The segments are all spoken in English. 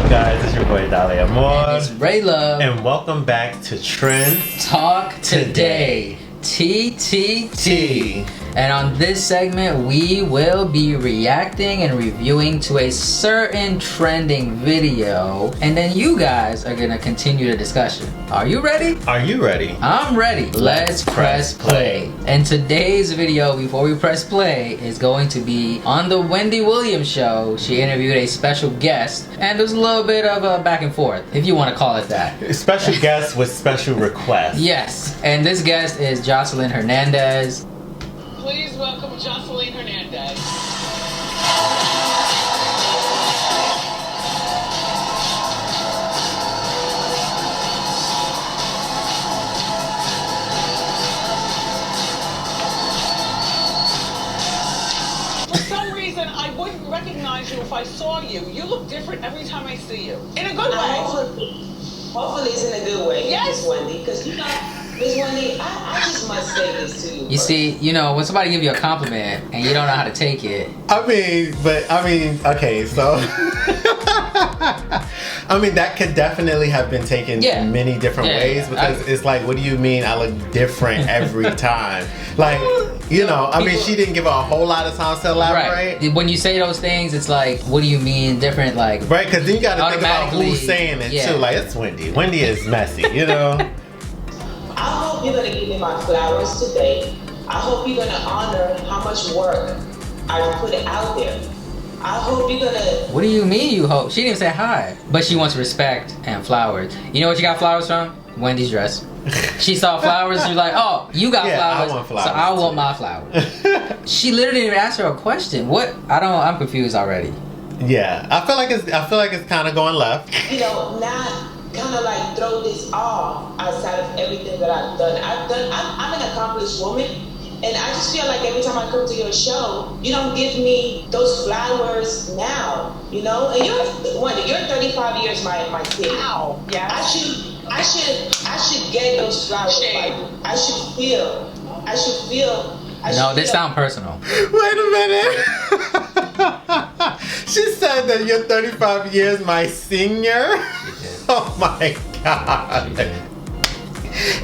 up, guys? It's your boy Dali Amor. And it's Rayla. And welcome back to Trend Talk Today. TTT. And on this segment, we will be reacting and reviewing to a certain trending video. And then you guys are going to continue the discussion. Are you ready? Are you ready? I'm ready. Let's press play. And today's video, before we press play, is going to be on the Wendy Williams show. She interviewed a special guest, and there's a little bit of a back and forth, if you want to call it that. A special guest with special requests. Yes, and this guest is Joseline Hernandez. Please welcome Joseline Hernandez. For some reason, I wouldn't recognize you if I saw you. You look different every time I see you. In a good way. Hopefully it's in a good way, Yes. Miss Wendy, because you know, Miss Wendy, I just must say this to you. You see, you know, when somebody give you a compliment and you don't know how to take it. Okay, so I mean, that could definitely have been taken in many different ways, because it's like, what do you mean I look different every time? Like, you know, I mean, she didn't give a whole lot of time to elaborate. Right. When you say those things, it's like, what do you mean different? Like, right, because then you got to think about who's saying it too. Like, it's Wendy. Wendy is messy, you know? I hope you're going to give me my flowers today. I hope you're going to honor how much work I put out there. I hope you're going to... What do you mean you hope? She didn't say hi. But she wants respect and flowers. You know what you got flowers from? Wendy's dress. She saw flowers, she's like, oh, you got flowers, I want flowers, so I want my flowers. She literally didn't even ask her a question. What? I'm confused already. Yeah, I feel like it's kind of going left. You know, not kind of like throw this off outside of everything that I've done. I'm an accomplished woman, and I just feel like every time I come to your show, you don't give me those flowers now, you know? And you're 35 years my kid. Wow. Yeah. I should get those flowers. Like, I should feel. No, this sound personal. Wait a minute. She said that you're 35 years my senior. Oh my God.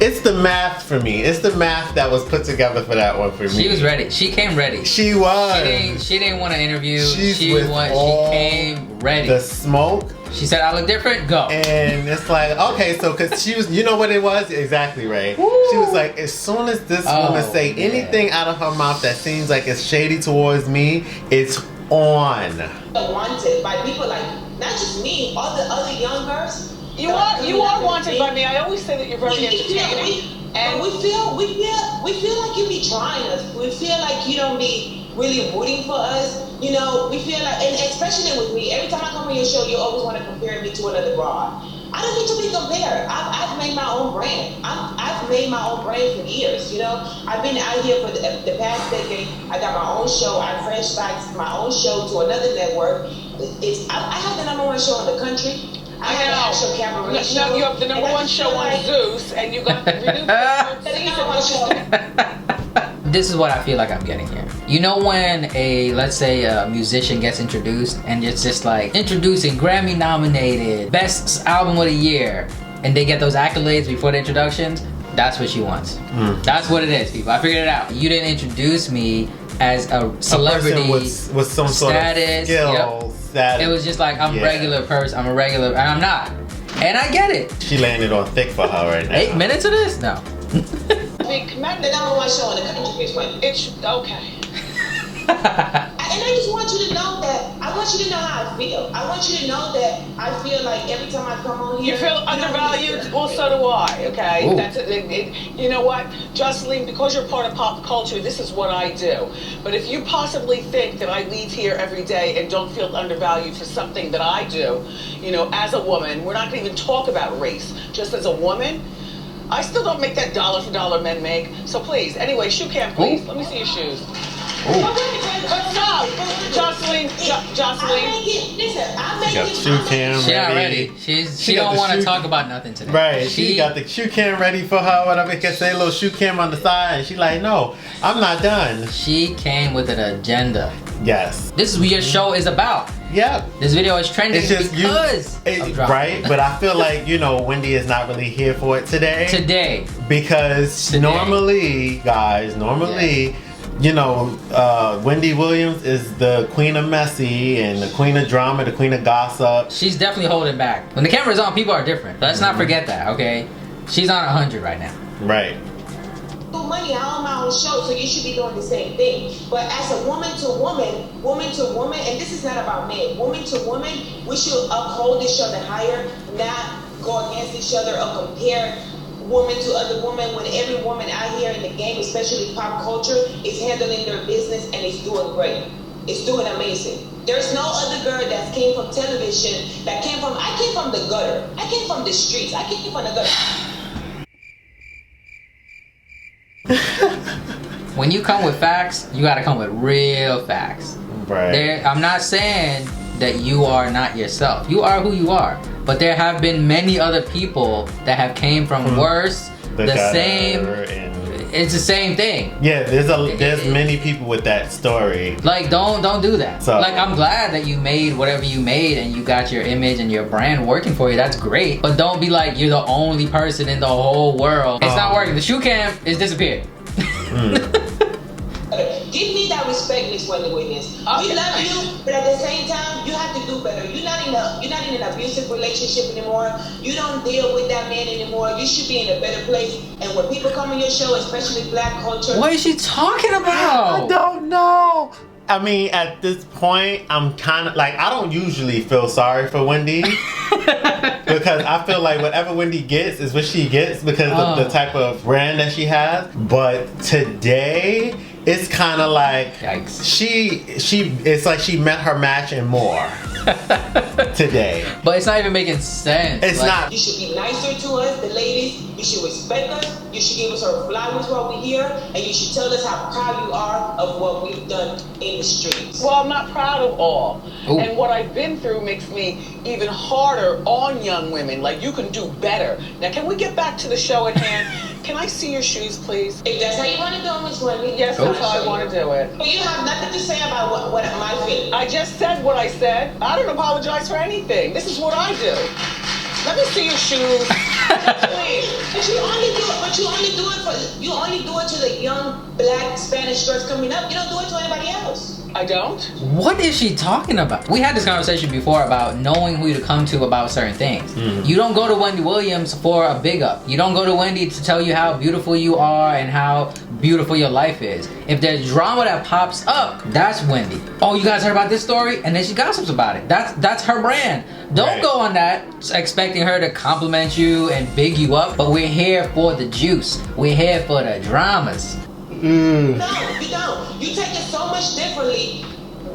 It's the math for me. It's the math that was put together for that one for me. She was ready. She came ready. She was. She didn't want to interview. She came ready. The smoke. She said, I look different, go. And it's like, okay, so because she was, you know what it was? Exactly right. Woo. She was like, as soon as this woman say anything out of her mouth that seems like it's shady towards me, it's on. Wanted by people like, not just me, all the other young girls. You are wanted by me. I always say that you're very entertaining. And we feel like you be trying us. We feel like you don't be really rooting for us. You know, we feel like, and especially with me, every time I come on your show, you always want to compare me to another broad. I don't need to be compared. I've made my own brand. I've made my own brand for years. You know, I've been out here for the past decade. I got my own show. I franchise my own show to another network. I have the number one show in the country. I have an actual Cabaret show. No, you have the number one show on Zeus, and you got the renewed season. This is what I feel like I'm getting here. You know when let's say a musician gets introduced and it's just like introducing Grammy nominated, best album of the year, and they get those accolades before the introductions? That's what she wants. That's what it is, people. I figured it out. You didn't introduce me as a celebrity with some sort of skills. It was just like, I'm a regular person. I'm a regular, and I'm not. And I get it. She landed on thick for her right now. 8 minutes of this? No. The number one show in the country, Miss Wendy. It's okay. And I just want you to know that, I want you to know how I feel. I want you to know that I feel like every time I come on here... You feel undervalued? Well, so do I, okay? That's you know what, Joseline, because you're part of pop culture, this is what I do. But if you possibly think that I leave here every day and don't feel undervalued for something that I do, you know, as a woman, we're not going to even talk about race. Just as a woman, I still don't make that dollar for dollar men make. So please, anyway, shoe cam, please. Let me see your shoes. But stop, Joseline. She got the shoe cam She not ready. ready. She don't want to talk about nothing today. Right. She got the shoe cam ready for her, whatever. Can say a little shoe cam on the side, and she like, no, I'm not done. She came with an agenda. Yes. This is what your show is about. Yep. This video is trending because of drama. Right? But I feel like, you know, Wendy is not really here for it today. Because normally, guys, you know, Wendy Williams is the queen of messy and the queen of drama, the queen of gossip. She's definitely holding back. When the camera's on, people are different. Let's not forget that, okay? She's on 100 right now. Right. Money, I own my own show, so you should be doing the same thing. But as a woman to woman, and this is not about men, woman to woman, we should uphold each other higher, not go against each other or compare woman to other woman, when every woman out here in the game, especially pop culture, is handling their business and is doing great. It's doing amazing. There's no other girl that came from television, I came from the gutter. I came from the streets. I came from the gutter. When you come with facts, you gotta come with real facts. Right. I'm not saying that you are not yourself. You are who you are. But there have been many other people that have came from worse, the same. It's the same thing. Yeah, there's many people with that story. Like, don't do that. So, like, I'm glad that you made whatever you made and you got your image and your brand working for you. That's great. But don't be like you're the only person in the whole world. It's not working. The shoe cam is disappeared. Give me that respect, Miss Wendy Williams. We love you, but at the same time, you have to do better. You're not in an abusive relationship anymore. You don't deal with that man anymore. You should be in a better place. And when people come on your show, especially black culture, what is she talking about? I don't know. I mean, at this point, I'm kind of like, I don't usually feel sorry for Wendy. Because I feel like whatever Wendy gets is what she gets because of the type of brand that she has. But today, it's kind of like it's like she met her match and more today. But it's not even making sense. It's not. You should be nicer to us, the ladies. You should respect us. You should give us our flowers while we're here, and you should tell us how proud you are of what we've done in the streets. Well, I'm not proud of all. Ooh. And what I've been through makes me even harder on young women. Like, you can do better. Now, can we get back to the show at hand? Can I see your shoes, please? If that's how you want to do it, Miss Wendy. Yes, that's how I want to do it. But you have nothing to say about what my feelings. I just said what I said. I don't apologize for anything. This is what I do. Let me see your shoes. Please. But you only do it to the young black Spanish girls coming up. You don't do it to anybody else. I don't? What is she talking about? We had this conversation before about knowing who to come to about certain things. You don't go to Wendy Williams for a big up. You don't go to Wendy to tell you how beautiful you are and how beautiful your life is. If there's drama that pops up, that's Wendy. Oh, you guys heard about this story? And then she gossips about it. That's her brand. Don't go on that expecting her to compliment you and big you up. But we're here for the juice. We're here for the dramas. No, you don't. You take it so much differently.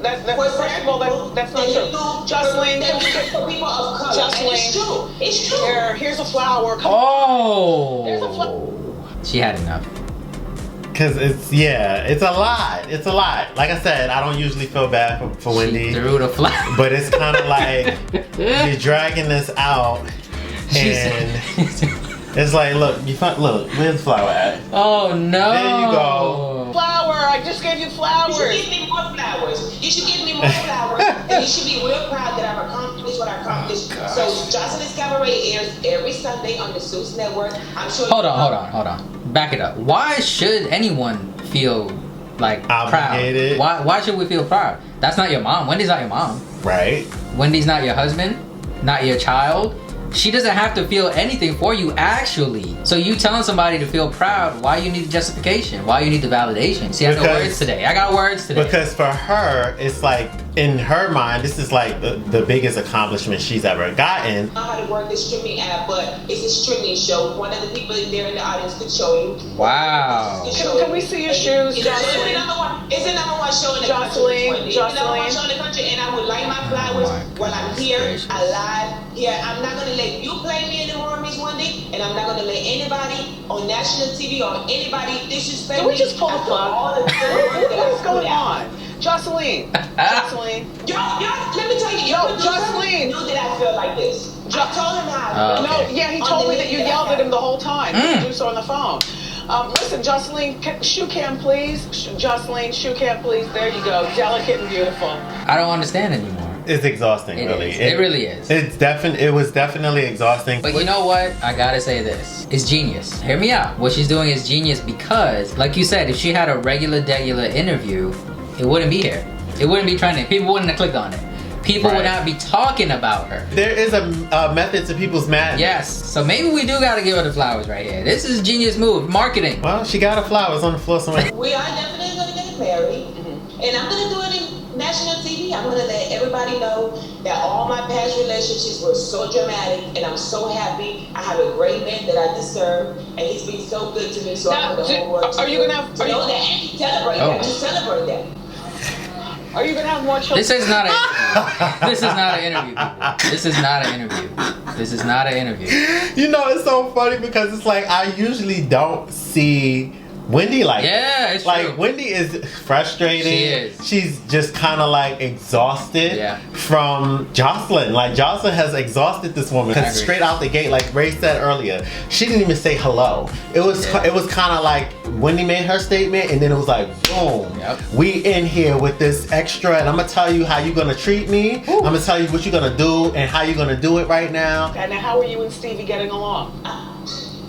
First of all, that's not true. Joseline, for people of color. Joseline, it's true. Here's a flower. Oh, Here's a flower. She had enough. Cause it's a lot. It's a lot. Like I said, I don't usually feel bad for Wendy. She threw the flower. But it's kind of like you're dragging this out, and it's like, look, where's the flower at? Oh no! There you go. Flower. I just gave you flowers. You should give me more flowers. You should give me more flowers, and you should be real proud that I've accomplished what I accomplished. So Joseline's Cabaret airs every Sunday on the Zeus Network. I'm sure. Hold on. Back it up. Why should anyone feel like obligated? Proud? Why should we feel proud? That's not your mom. Wendy's not your mom. Right. Wendy's not your husband. Not your child. She doesn't have to feel anything for you, actually. So you telling somebody to feel proud, why you need the justification? Why you need the validation? See, I got words today. Because for her, it's like, in her mind, this is like the biggest accomplishment she's ever gotten. I don't know how to work this streaming app, but it's a streaming show. One of the people in there in the audience could show you. Wow. Can we see your shoes, Joseline? It's the number one show in the country. It's the number one show in the country, and I would light my flowers while I'm here, alive. Yeah, I'm not going to let you play me anymore, Miss Wendy, and I'm not going to let anybody on national TV or anybody disrespect me. Can we just pull the plug? What is going on? Joseline. Yo, let me tell you. Joseline knew that I feel like this. I told him how. He told me that you yelled at him the whole time. You do on the phone. Listen, Joseline, shoe cam, please. Joseline, shoe cam, please. There you go. Delicate and beautiful. I don't understand anymore. It's exhausting, really. It really is. It was definitely exhausting. But you know what? I gotta say this. It's genius. Hear me out. What she's doing is genius because, like you said, if she had a regular interview, it wouldn't be here. It wouldn't be trending. People wouldn't have clicked on it. People would not be talking about her. There is a method to people's madness. Yes. So maybe we do gotta give her the flowers right here. This is a genius move. Marketing. Well, she got her flowers on the floor somewhere. We are definitely going to get married. And I'm going to do it in national TV. I'm going to let everybody know that all my past relationships were so dramatic, and I'm so happy. I have a great man that I deserve, and he's been so good to me. So I want the whole world are you going to have... know that and celebrate that. To celebrate that. Are you going to have more children? This is not an interview. This is not an interview, people. This is not an interview. This is not an interview. You know, it's so funny because it's like I usually don't see Wendy like it's like true. Wendy is frustrated. She is. She's just kind of like exhausted from Joseline. Like Joseline has exhausted this woman. Because straight out the gate, like Ray said earlier, she didn't even say hello. It was kind of like Wendy made her statement, and then it was like boom. We in here with this extra, and I'm gonna tell you how you're gonna treat me. I'm gonna tell you what you're gonna do and how you're gonna do it right now. And how are you and Stevie getting along?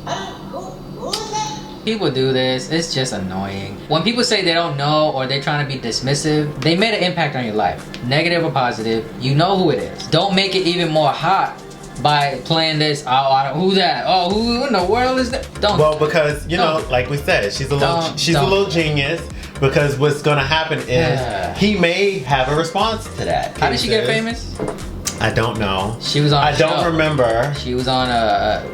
Who is that? People do this. It's just annoying. When people say they don't know or they're trying to be dismissive, they made an impact on your life. Negative or positive, you know who it is. Don't make it even more hot by playing this. Oh, who that? Oh, who in the world is that? Don't. Well, because you know, like we said, she's a little genius. Because what's gonna happen is he may have a response to that. How did she get famous? I don't know. She was on a show. I don't remember. She was on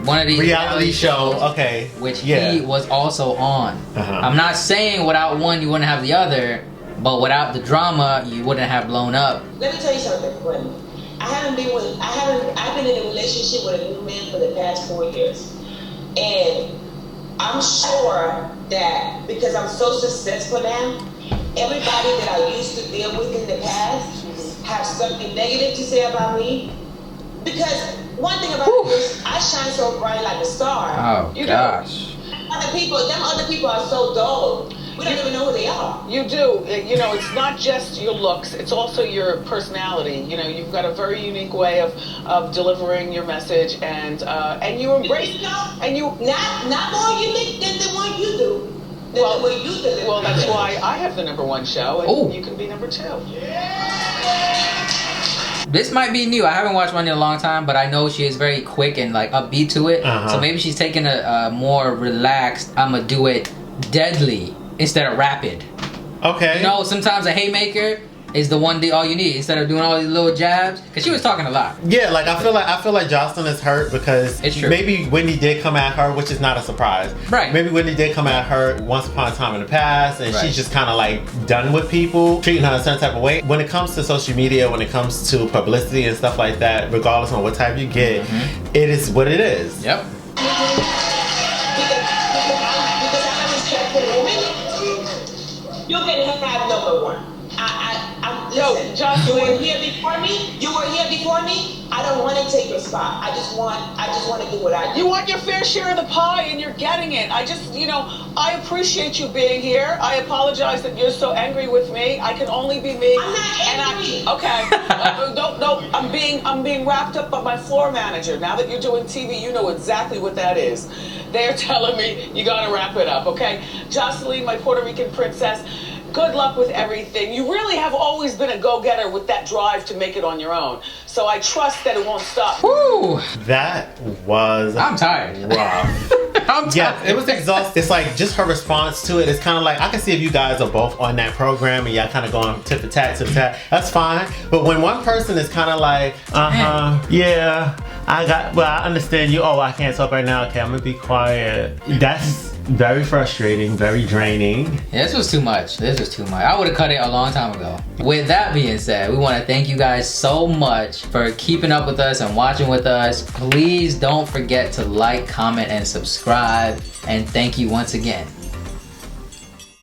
one of these reality shows. Okay. Which he was also on. I'm not saying without one you wouldn't have the other, but without the drama you wouldn't have blown up. Let me tell you something, Wendy. I've been in a relationship with a new man for the past 4 years. And I'm sure that because I'm so successful now, everybody that I used to deal with in the past have something negative to say about me. Because one thing about it is I shine so bright like a star. Oh, gosh. Them other people are so dull. We don't even know who they are. You do. You know, it's not just your looks, it's also your personality. You know, you've got a very unique way of delivering your message, and you embrace it. And you not more unique than the one you do. Well, that's why I have the #1 show, and you can be #2. This might be new. I haven't watched one in a long time, but I know she is very quick and like upbeat to it. So maybe she's taking a more relaxed, I'ma do it deadly instead of rapid. Okay. You know, sometimes a haymaker is the one all you need instead of doing all these little jabs. Cause she was talking a lot. Yeah, like I feel like Joseline is hurt because maybe Wendy did come at her, which is not a surprise. Right. Maybe Wendy did come at her once upon a time in the past, and she's just kind of like done with people treating her a certain type of way. When it comes to social media, when it comes to publicity and stuff like that, regardless of what type you get, it is what it is. Yep. You can have #1. Listen, you were here before me. I don't want to take your spot. I just want to do what I do. You want your fair share of the pie, and you're getting it. I appreciate you being here. I apologize that you're so angry with me. I can only be me. I'm not angry. No. I'm being wrapped up by my floor manager. Now that you're doing TV, you know exactly what that is. They're telling me you gotta wrap it up, okay? Joseline, my Puerto Rican princess. Good luck with everything. You really have always been a go-getter with that drive to make it on your own. So I trust that it won't stop. Woo! That was... I'm tired. Rough. I'm tired. Yeah, it was exhausting. It's like just her response to it. It's kind of like, I can see if you guys are both on that program and y'all kind of going tit for tat, that's fine. But when one person is kind of like, yeah, I understand you. Oh, I can't talk right now. Okay, I'm gonna be quiet. That's very frustrating, very draining. Yeah, this was too much. I would have cut it a long time ago. With that being said, we want to thank you guys so much for keeping up with us and watching with us. Please don't forget to like, comment, and subscribe. And thank you once again.